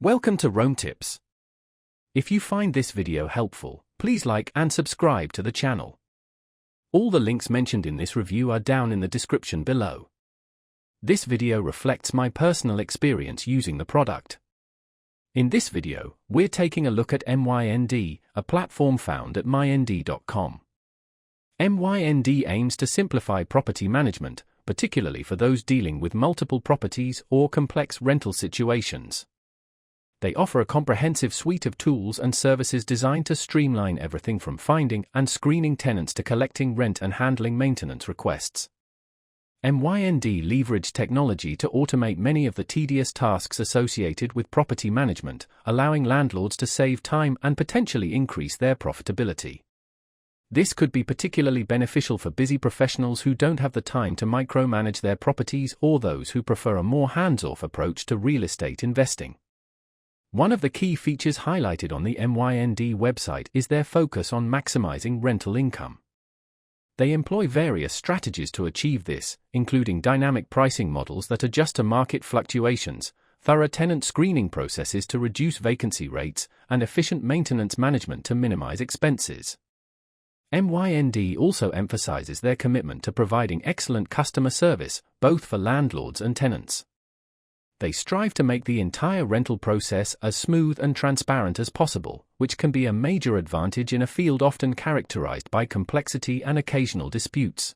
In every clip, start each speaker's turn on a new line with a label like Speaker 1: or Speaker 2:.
Speaker 1: Welcome to Rome Tips. If you find this video helpful, please like and subscribe to the channel. All the links mentioned in this review are down in the description below. This video reflects my personal experience using the product. In this video, we're taking a look at Mynd, a platform found at mynd.com. Mynd aims to simplify property management, particularly for those dealing with multiple properties or complex rental situations. They offer a comprehensive suite of tools and services designed to streamline everything from finding and screening tenants to collecting rent and handling maintenance requests. Mynd leverage technology to automate many of the tedious tasks associated with property management, allowing landlords to save time and potentially increase their profitability. This could be particularly beneficial for busy professionals who don't have the time to micromanage their properties or those who prefer a more hands-off approach to real estate investing. One of the key features highlighted on the Mynd website is their focus on maximizing rental income. They employ various strategies to achieve this, including dynamic pricing models that adjust to market fluctuations, thorough tenant screening processes to reduce vacancy rates, and efficient maintenance management to minimize expenses. Mynd also emphasizes their commitment to providing excellent customer service, both for landlords and tenants. They strive to make the entire rental process as smooth and transparent as possible, which can be a major advantage in a field often characterized by complexity and occasional disputes.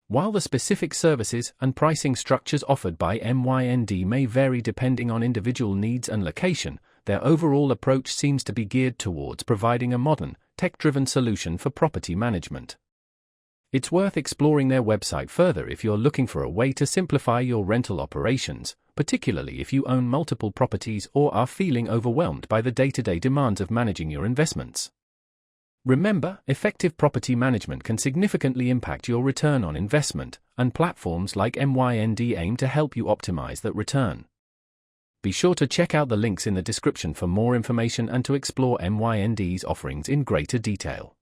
Speaker 1: While the specific services and pricing structures offered by Mynd may vary depending on individual needs and location, their overall approach seems to be geared towards providing a modern, tech-driven solution for property management. It's worth exploring their website further if you're looking for a way to simplify your rental operations, particularly if you own multiple properties or are feeling overwhelmed by the day-to-day demands of managing your investments. Remember, effective property management can significantly impact your return on investment, and platforms like Mynd aim to help you optimize that return. Be sure to check out the links in the description for more information and to explore Mynd's offerings in greater detail.